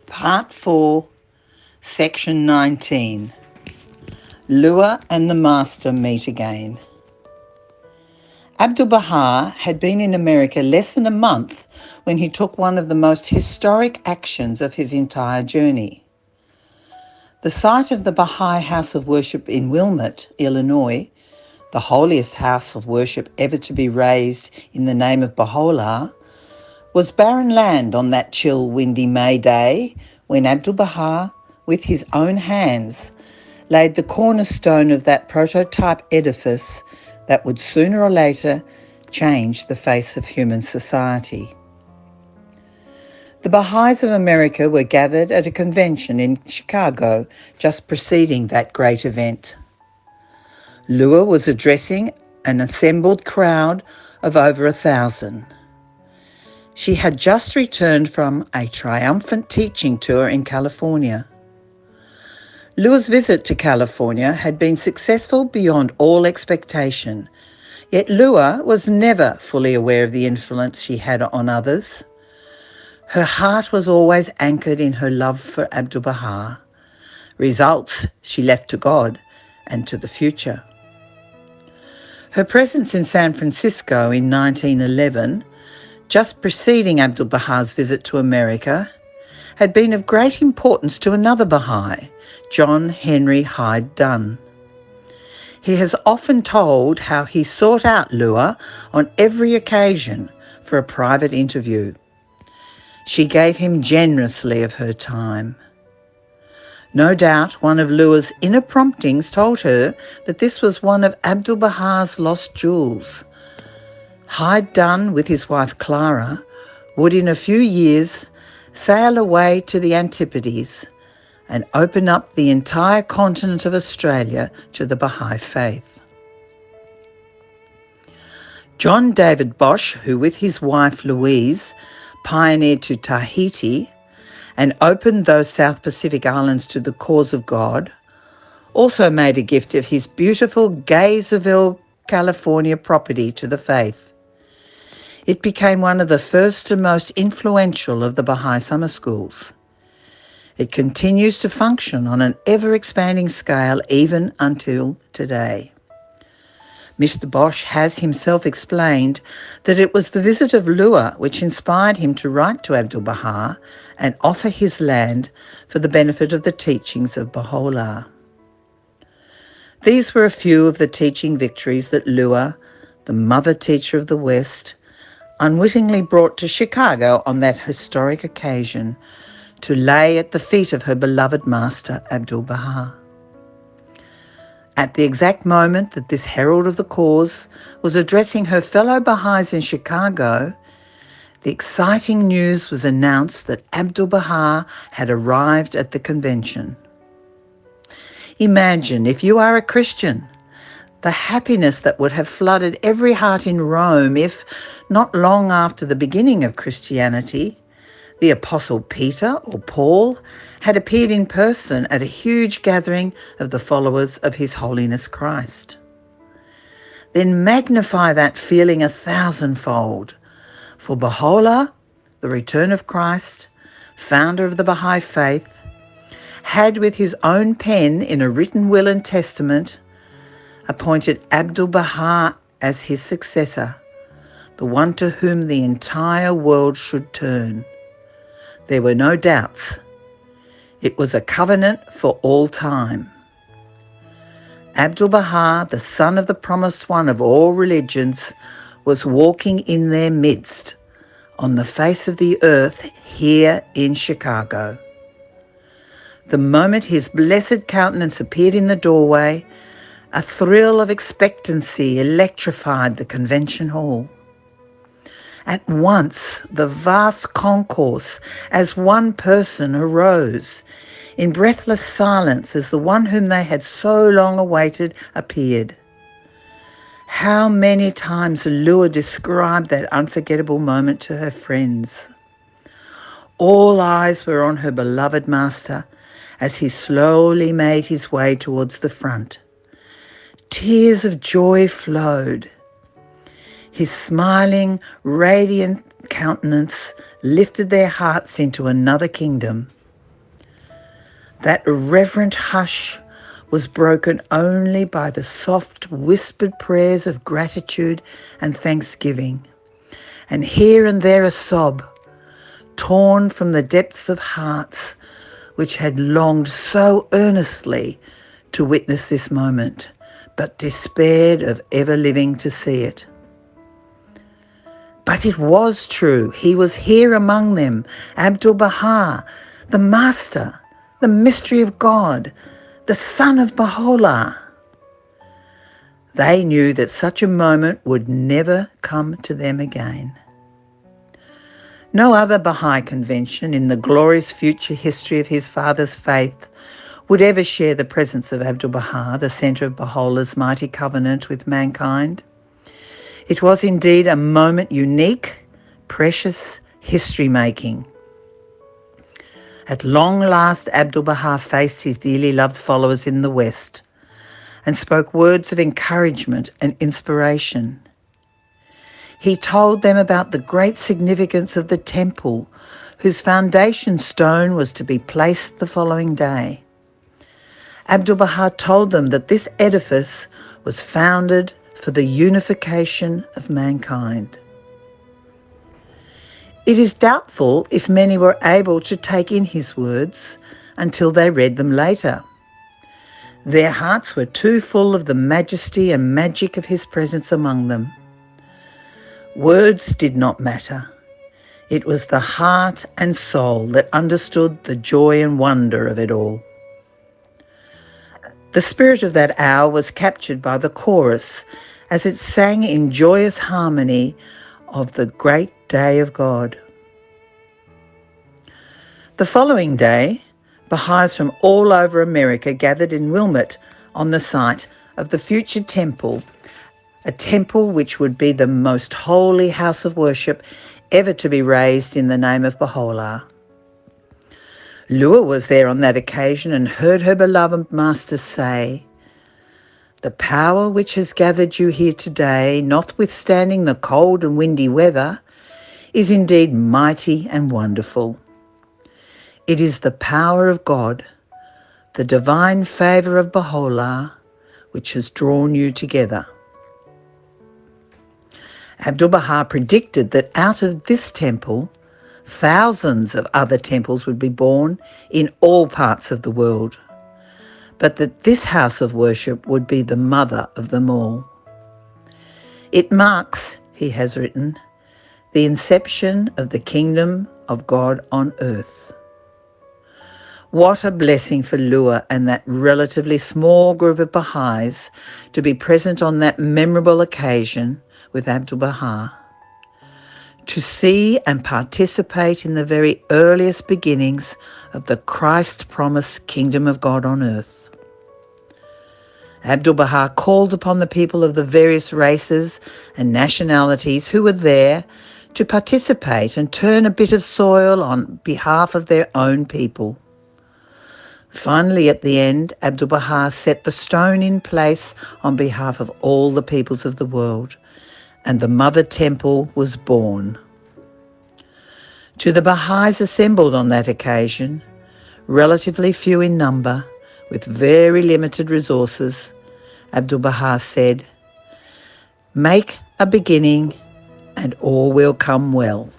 Part 4, Section 19. Lua and the Master meet again. Abdu'l-Baha had been in America less than a month when he took one of the most historic actions of his entire journey. The site of the Baha'i House of Worship in Wilmette, Illinois, the holiest house of worship ever to be raised in the name of Baha'u'llah, was barren land on that chill, windy May day when Abdu'l-Baha, with his own hands, laid the cornerstone of that prototype edifice that would sooner or later change the face of human society. The Baha'is of America were gathered at a convention in Chicago just preceding that great event. Lua was addressing an assembled crowd of over 1,000. She had just returned from a triumphant teaching tour in California. Lua's visit to California had been successful beyond all expectation, yet Lua was never fully aware of the influence she had on others. Her heart was always anchored in her love for Abdu'l-Baha. Results she left to God and to the future. Her presence in San Francisco in 1911, just preceding Abdu'l-Baha's visit to America, had been of great importance to another Baha'i, John Henry Hyde Dunn. He has often told how he sought out Lua on every occasion for a private interview. She gave him generously of her time. No doubt one of Lua's inner promptings told her that this was one of Abdu'l-Baha's lost jewels. Hyde Dunn, with his wife Clara, would in a few years sail away to the Antipodes and open up the entire continent of Australia to the Baha'i faith. John David Bosch, who with his wife Louise pioneered to Tahiti and opened those South Pacific islands to the cause of God, also made a gift of his beautiful Gainesville, California property to the faith. It became one of the first and most influential of the Baha'i summer schools. It continues to function on an ever-expanding scale even until today. Mr. Bosch has himself explained that it was the visit of Lua which inspired him to write to Abdu'l-Baha and offer his land for the benefit of the teachings of Baha'u'llah. These were a few of the teaching victories that Lua, the mother teacher of the West, unwittingly brought to Chicago on that historic occasion to lay at the feet of her beloved master, Abdu'l-Baha. At the exact moment that this herald of the cause was addressing her fellow Baha'is in Chicago, the exciting news was announced that Abdu'l-Baha had arrived at the convention. Imagine, if you are a Christian, the happiness that would have flooded every heart in Rome if, not long after the beginning of Christianity, the Apostle Peter or Paul had appeared in person at a huge gathering of the followers of His Holiness Christ. Then magnify that feeling 1,000-fold, for Baha'u'llah, the return of Christ, founder of the Baha'i faith, had with his own pen in a written will and testament appointed Abdu'l-Baha as his successor, the one to whom the entire world should turn. There were no doubts. It was a covenant for all time. Abdu'l-Baha, the son of the promised one of all religions, was walking in their midst, on the face of the earth here in Chicago. The moment his blessed countenance appeared in the doorway, a thrill of expectancy electrified the convention hall. At once, the vast concourse, as one person, arose, in breathless silence as the one whom they had so long awaited appeared. How many times Lua described that unforgettable moment to her friends. All eyes were on her beloved master as he slowly made his way towards the front. Tears of joy flowed. His smiling, radiant countenance lifted their hearts into another kingdom. That reverent hush was broken only by the soft whispered prayers of gratitude and thanksgiving, and here and there a sob, torn from the depths of hearts which had longed so earnestly to witness this moment, but despaired of ever living to see it. But it was true. He was here among them, Abdu'l-Baha, the Master, the mystery of God, the Son of Baha'u'llah. They knew that such a moment would never come to them again. No other Baha'i convention in the glorious future history of his father's faith would ever share the presence of Abdu'l-Baha, the centre of Baha'u'llah's mighty covenant with mankind. It was indeed a moment unique, precious, history-making. At long last, Abdu'l-Baha faced his dearly loved followers in the West and spoke words of encouragement and inspiration. He told them about the great significance of the temple, whose foundation stone was to be placed the following day. Abdu'l-Baha told them that this edifice was founded for the unification of mankind. It is doubtful if many were able to take in his words until they read them later. Their hearts were too full of the majesty and magic of his presence among them. Words did not matter. It was the heart and soul that understood the joy and wonder of it all. The spirit of that hour was captured by the chorus as it sang in joyous harmony of the great day of God. The following day, Baha'is from all over America gathered in Wilmot on the site of the future temple, a temple which would be the most holy house of worship ever to be raised in the name of Baha'u'llah. Lua was there on that occasion and heard her beloved master say, "The power which has gathered you here today, notwithstanding the cold and windy weather, is indeed mighty and wonderful. It is the power of God, the divine favour of Baha'u'llah, which has drawn you together." Abdu'l-Baha predicted that out of this temple, thousands of other temples would be born in all parts of the world, but that this house of worship would be the mother of them all. It marks, he has written, the inception of the kingdom of God on earth. What a blessing for Lua and that relatively small group of Baha'is to be present on that memorable occasion with Abdu'l-Baha, to see and participate in the very earliest beginnings of the Christ-promised kingdom of God on earth. Abdu'l-Baha called upon the people of the various races and nationalities who were there to participate and turn a bit of soil on behalf of their own people. Finally, at the end, Abdu'l-Baha set the stone in place on behalf of all the peoples of the world, and the Mother Temple was born. To the Baha'is assembled on that occasion, relatively few in number, with very limited resources, Abdu'l-Baha said, "Make a beginning and all will come well."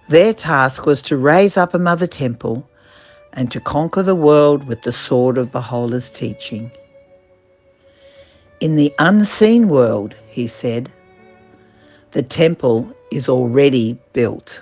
Their task was to raise up a Mother Temple and to conquer the world with the sword of Baha'u'llah's teaching. In the unseen world, he said, the temple is already built.